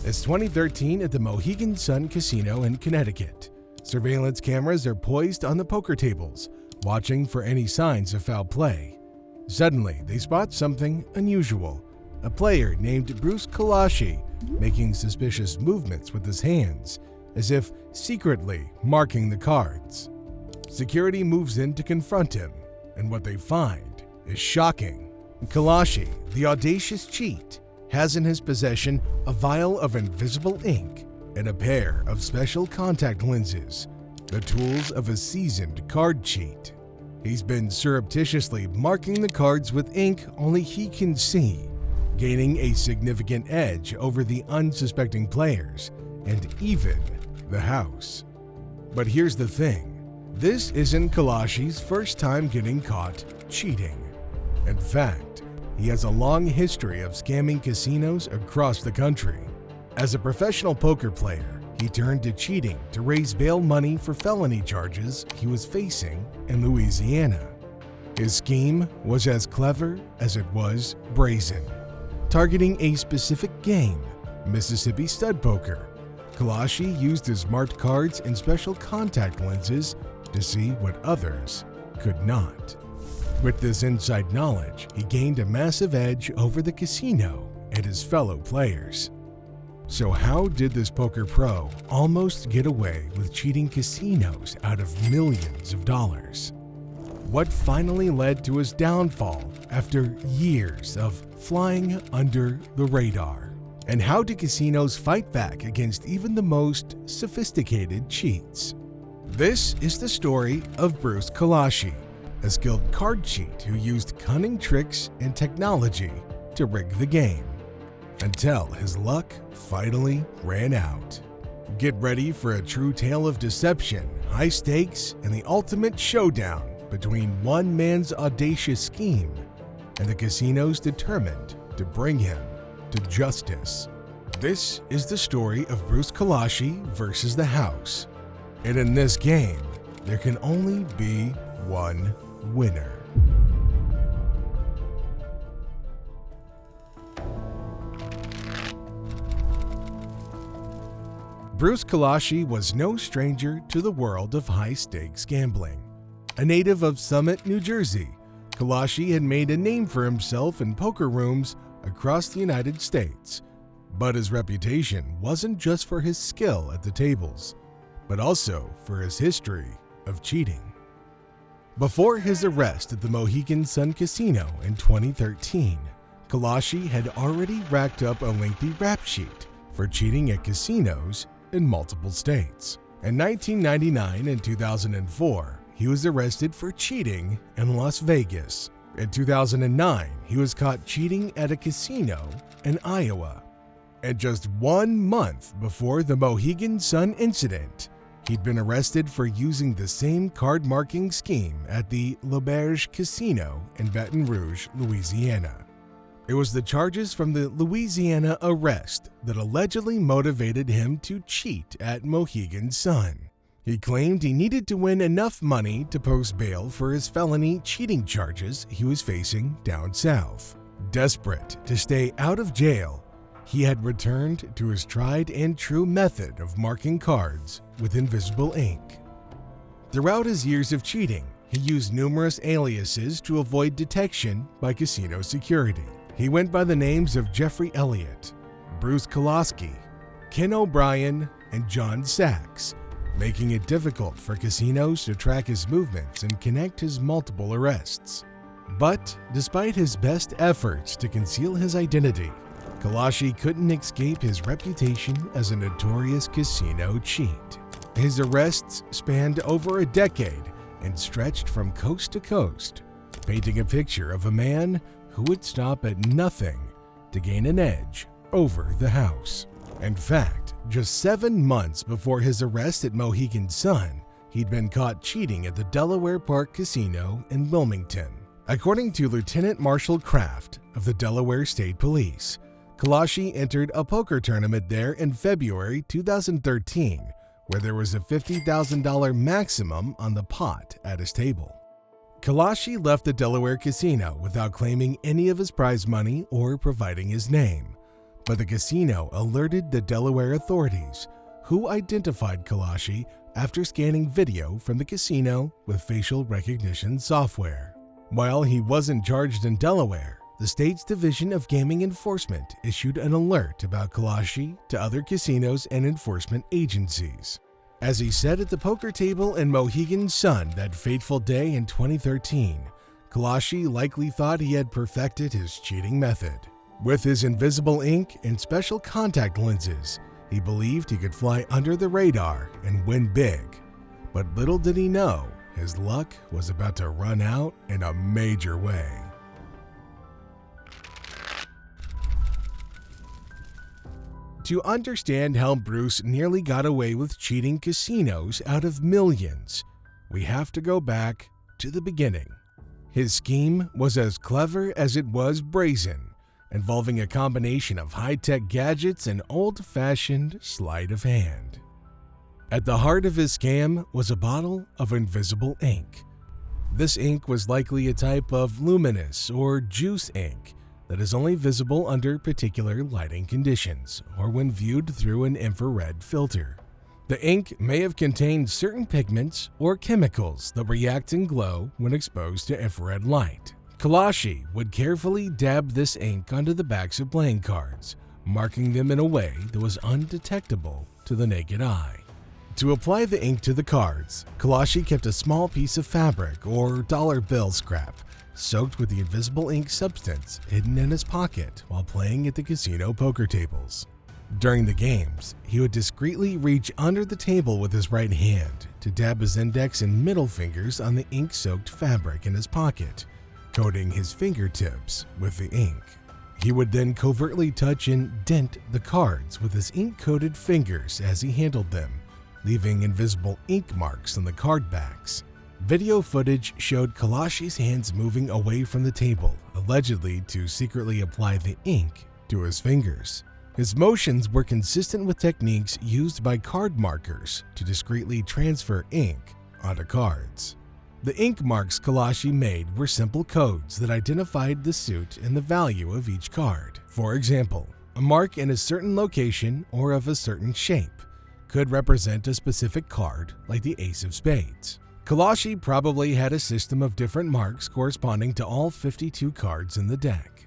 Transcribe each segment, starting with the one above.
It's 2013 at the Mohegan Sun Casino in Connecticut. Surveillance cameras are poised on the poker tables, watching for any signs of foul play. Suddenly, they spot something unusual. A player named Bruce Koloshi making suspicious movements with his hands, as if secretly marking the cards. Security moves in to confront him, and what they find is shocking. Koloshi, the audacious cheat, has in his possession a vial of invisible ink and a pair of special contact lenses, the tools of a seasoned card cheat. He's been surreptitiously marking the cards with ink only he can see, gaining a significant edge over the unsuspecting players and even the house. But here's the thing. This isn't Koloshi's first time getting caught cheating. In fact, he has a long history of scamming casinos across the country. As a professional poker player, he turned to cheating to raise bail money for felony charges he was facing in Louisiana. His scheme was as clever as it was brazen. Targeting a specific game, Mississippi stud poker, Koloshi used his marked cards and special contact lenses to see what others could not. With this inside knowledge, he gained a massive edge over the casino and his fellow players. So how did this poker pro almost get away with cheating casinos out of millions of dollars? What finally led to his downfall after years of flying under the radar? And how do casinos fight back against even the most sophisticated cheats? This is the story of Bruce Koloshi, a skilled card cheat who used cunning tricks and technology to rig the game, until his luck finally ran out. Get ready for a true tale of deception, high stakes, and the ultimate showdown between one man's audacious scheme and the casinos determined to bring him to justice. This is the story of Bruce Koloshi versus the house. And in this game, there can only be one winner. Bruce Koloshi was no stranger to the world of high-stakes gambling. A native of Summit, New Jersey, Koloshi had made a name for himself in poker rooms across the United States. But his reputation wasn't just for his skill at the tables, but also for his history of cheating. Before his arrest at the Mohegan Sun Casino in 2013, Koloshi had already racked up a lengthy rap sheet for cheating at casinos in multiple states. In 1999 and 2004, he was arrested for cheating in Las Vegas. In 2009, he was caught cheating at a casino in Iowa. And just 1 month before the Mohegan Sun incident, he'd been arrested for using the same card marking scheme at the L'Auberge Casino in Baton Rouge, Louisiana. It was the charges from the Louisiana arrest that allegedly motivated him to cheat at Mohegan Sun. He claimed he needed to win enough money to post bail for his felony cheating charges he was facing down south. Desperate to stay out of jail, he had returned to his tried and true method of marking cards with invisible ink. Throughout his years of cheating, he used numerous aliases to avoid detection by casino security. He went by the names of Jeffrey Elliott, Bruce Koloshi, Ken O'Brien, and John Sachs, making it difficult for casinos to track his movements and connect his multiple arrests. But despite his best efforts to conceal his identity, Koloshi couldn't escape his reputation as a notorious casino cheat. His arrests spanned over a decade and stretched from coast to coast, painting a picture of a man who would stop at nothing to gain an edge over the house. In fact, just 7 months before his arrest at Mohegan Sun, he'd been caught cheating at the Delaware Park Casino in Wilmington. According to Lieutenant Marshal Kraft of the Delaware State Police, Koloshi entered a poker tournament there in February 2013, where there was a $50,000 maximum on the pot at his table. Koloshi left the Delaware casino without claiming any of his prize money or providing his name. but the casino alerted the Delaware authorities, who identified Koloshi after scanning video from the casino with facial recognition software. While he wasn't charged in Delaware, the state's Division of Gaming Enforcement issued an alert about Koloshi to other casinos and enforcement agencies. As he sat at the poker table in Mohegan Sun that fateful day in 2013, Koloshi likely thought he had perfected his cheating method. With his invisible ink and special contact lenses, he believed he could fly under the radar and win big. But little did he know, his luck was about to run out in a major way. To understand how Bruce nearly got away with cheating casinos out of millions, we have to go back to the beginning. His scheme was as clever as it was brazen, involving a combination of high-tech gadgets and old-fashioned sleight of hand. At the heart of his scam was a bottle of invisible ink. This ink was likely a type of luminous or juice ink that is only visible under particular lighting conditions or when viewed through an infrared filter. The ink may have contained certain pigments or chemicals that react and glow when exposed to infrared light. Koloshi would carefully dab this ink onto the backs of playing cards, marking them in a way that was undetectable to the naked eye. To apply the ink to the cards, Koloshi kept a small piece of fabric or dollar bill scrap soaked with the invisible ink substance hidden in his pocket while playing at the casino poker tables. During the games, he would discreetly reach under the table with his right hand to dab his index and middle fingers on the ink-soaked fabric in his pocket, coating his fingertips with the ink. He would then covertly touch and dent the cards with his ink-coated fingers as he handled them, leaving invisible ink marks on the card backs. Video footage showed Koloshi's hands moving away from the table, allegedly to secretly apply the ink to his fingers. His motions were consistent with techniques used by card markers to discreetly transfer ink onto cards. The ink marks Koloshi made were simple codes that identified the suit and the value of each card. For example, a mark in a certain location or of a certain shape could represent a specific card like the Ace of Spades. Koloshi probably had a system of different marks corresponding to all 52 cards in the deck.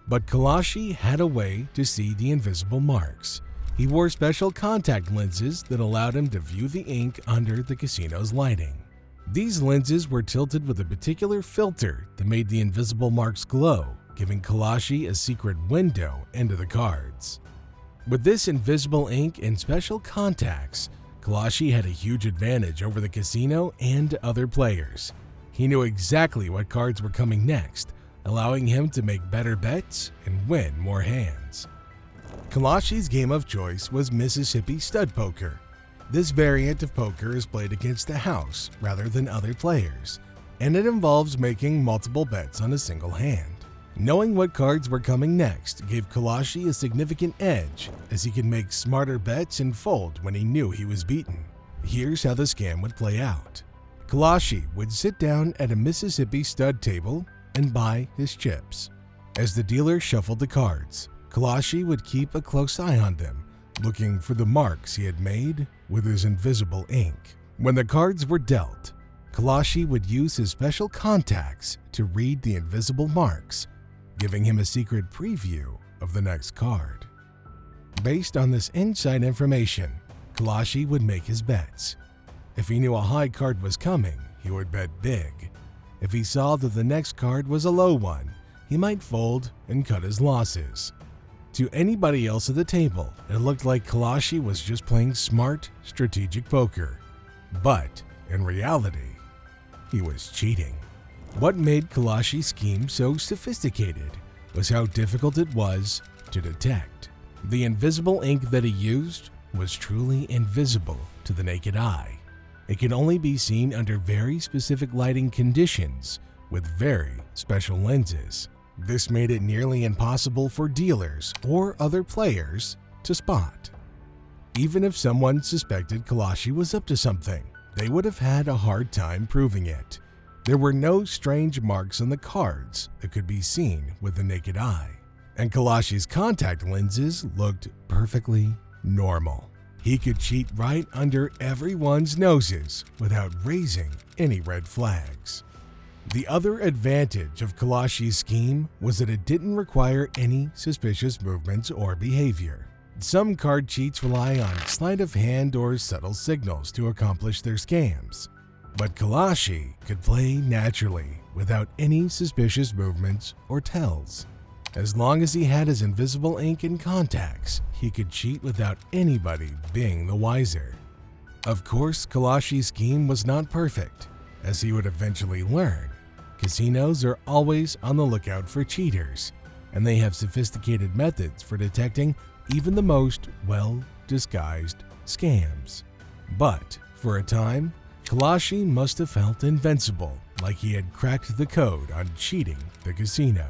But Koloshi had a way to see the invisible marks. He wore special contact lenses that allowed him to view the ink under the casino's lighting. These lenses were tilted with a particular filter that made the invisible marks glow, giving Koloshi a secret window into the cards. With this invisible ink and special contacts, Koloshi had a huge advantage over the casino and other players. He knew exactly what cards were coming next, allowing him to make better bets and win more hands. Koloshi's game of choice was Mississippi stud poker. This variant of poker is played against the house rather than other players, and it involves making multiple bets on a single hand. Knowing what cards were coming next gave Koloshi a significant edge, as he could make smarter bets and fold when he knew he was beaten. Here's how the scam would play out. Koloshi would sit down at a Mississippi stud table and buy his chips. As the dealer shuffled the cards, Koloshi would keep a close eye on them, looking for the marks he had made with his invisible ink. When the cards were dealt, Koloshi would use his special contacts to read the invisible marks, giving him a secret preview of the next card. Based on this inside information, Koloshi would make his bets. If he knew a high card was coming, he would bet big. If he saw that the next card was a low one, he might fold and cut his losses. To anybody else at the table, it looked like Koloshi was just playing smart, strategic poker. But in reality, he was cheating. What made Koloshi's scheme so sophisticated was how difficult it was to detect. The invisible ink that he used was truly invisible to the naked eye. It could only be seen under very specific lighting conditions with very special lenses. This made it nearly impossible for dealers or other players to spot. Even if someone suspected Koloshi was up to something, they would have had a hard time proving it. There were no strange marks on the cards that could be seen with the naked eye. and Koloshi's contact lenses looked perfectly normal. He could cheat right under everyone's noses without raising any red flags. The other advantage of Koloshi's scheme was that it didn't require any suspicious movements or behavior. Some card cheats rely on sleight of hand or subtle signals to accomplish their scams, but Koloshi could play naturally without any suspicious movements or tells. As long as he had his invisible ink and contacts, he could cheat without anybody being the wiser. Of course, Koloshi's scheme was not perfect, as he would eventually learn. Casinos are always on the lookout for cheaters, and they have sophisticated methods for detecting even the most well-disguised scams. But for a time, Koloshi must have felt invincible, like he had cracked the code on cheating the casino.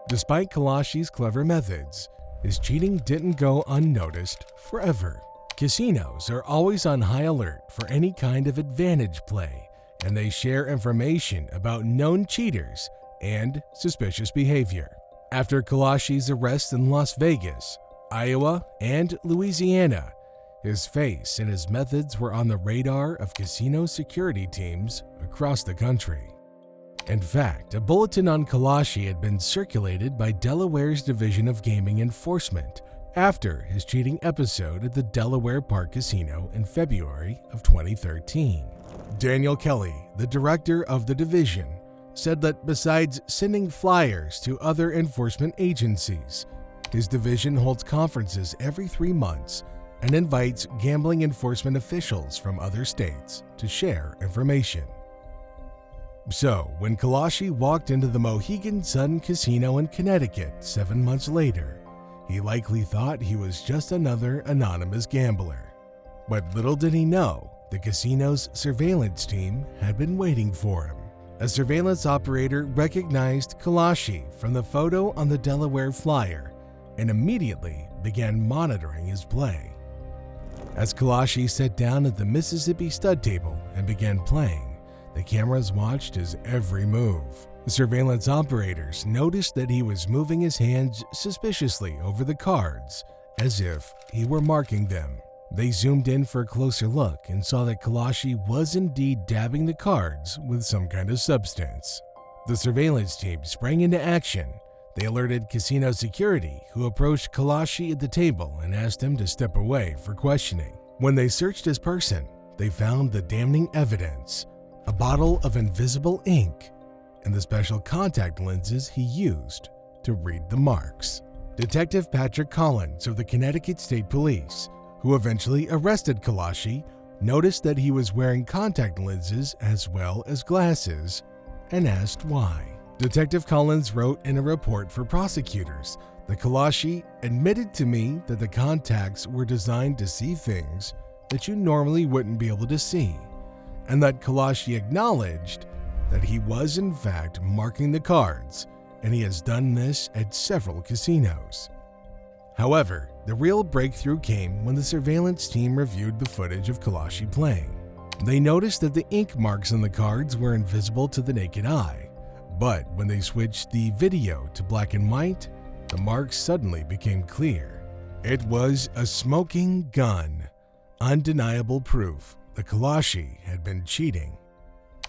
Despite Koloshi's clever methods, his cheating didn't go unnoticed forever. Casinos are always on high alert for any kind of advantage play, and they share information about known cheaters and suspicious behavior. After Koloshi's arrests in Las Vegas, Iowa, and Louisiana, his face and his methods were on the radar of casino security teams across the country. In fact, a bulletin on Koloshi had been circulated by Delaware's Division of Gaming Enforcement after his cheating episode at the Delaware Park Casino in February of 2013. Daniel Kelly, the director of the division, said that besides sending flyers to other enforcement agencies, his division holds conferences every 3 months and invites gambling enforcement officials from other states to share information. So, when Koloshi walked into the Mohegan Sun Casino in Connecticut 7 months later, he likely thought he was just another anonymous gambler. But little did he know, the casino's surveillance team had been waiting for him. A surveillance operator recognized Koloshi from the photo on the Delaware flyer and immediately began monitoring his play. As Koloshi sat down at the Mississippi stud table and began playing, the cameras watched his every move. The surveillance operators noticed that he was moving his hands suspiciously over the cards, as if he were marking them. They zoomed in for a closer look and saw that Koloshi was indeed dabbing the cards with some kind of substance. The surveillance team sprang into action. They alerted casino security, who approached Koloshi at the table and asked him to step away for questioning. When they searched his person, they found the damning evidence: a bottle of invisible ink and the special contact lenses he used to read the marks. Detective Patrick Collins of the Connecticut State Police, who eventually arrested Koloshi, noticed that he was wearing contact lenses as well as glasses and asked why. Detective Collins wrote in a report for prosecutors that Koloshi admitted to me that the contacts were designed to see things that you normally wouldn't be able to see, and that Koloshi acknowledged that he was in fact marking the cards, and he has done this at several casinos. However, the real breakthrough came when the surveillance team reviewed the footage of Koloshi playing. They noticed that the ink marks on the cards were invisible to the naked eye, but when they switched the video to black and white, the marks suddenly became clear. It was a smoking gun, undeniable proof that Koloshi had been cheating.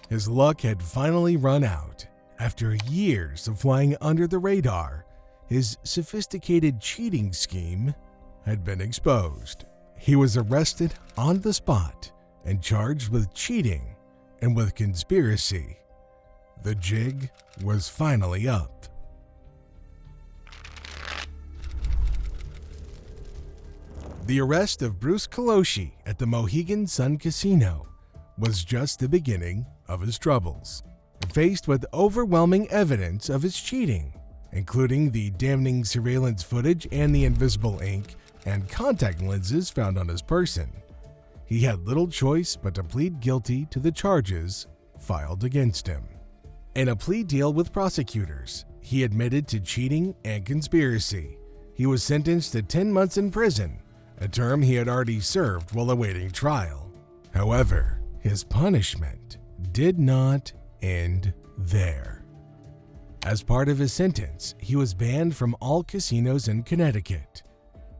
His luck had finally run out. After years of flying under the radar, his sophisticated cheating scheme had been exposed. He was arrested on the spot and charged with cheating and with conspiracy. The jig was finally up. The arrest of Bruce Koloshi at the Mohegan Sun Casino was just the beginning of his troubles. Faced with overwhelming evidence of his cheating, including the damning surveillance footage and the invisible ink and contact lenses found on his person, he had little choice but to plead guilty to the charges filed against him. In a plea deal with prosecutors, he admitted to cheating and conspiracy. He was sentenced to 10 months in prison, a term he had already served while awaiting trial. However, his punishment did not end there. As part of his sentence, he was banned from all casinos in Connecticut.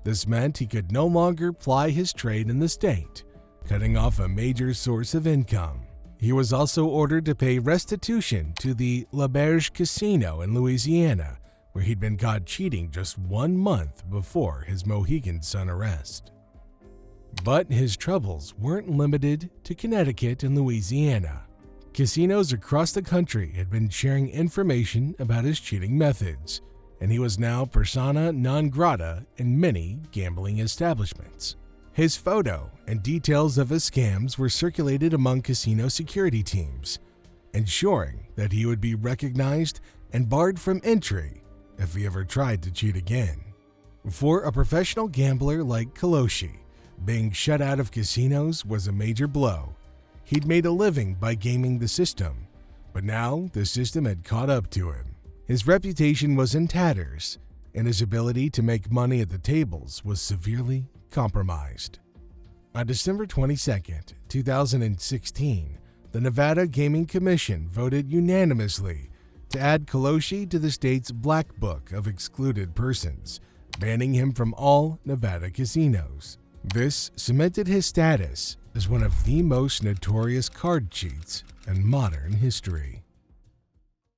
This meant he could no longer ply his trade in the state, cutting off a major source of income. He was also ordered to pay restitution to the L'Auberge Casino in Louisiana, where he'd been caught cheating just 1 month before his Mohegan Sun arrest. But his troubles weren't limited to Connecticut and Louisiana. Casinos across the country had been sharing information about his cheating methods, and he was now persona non grata in many gambling establishments. His photo and details of his scams were circulated among casino security teams, ensuring that he would be recognized and barred from entry if he ever tried to cheat again. For a professional gambler like Koloshi, being shut out of casinos was a major blow. He'd made a living by gaming the system, but now the system had caught up to him. His reputation was in tatters, and his ability to make money at the tables was severely compromised. On December 22, 2016, the Nevada Gaming Commission voted unanimously to add Koloshi to the state's Black Book of Excluded Persons, banning him from all Nevada casinos. This cemented his status as one of the most notorious card cheats in modern history.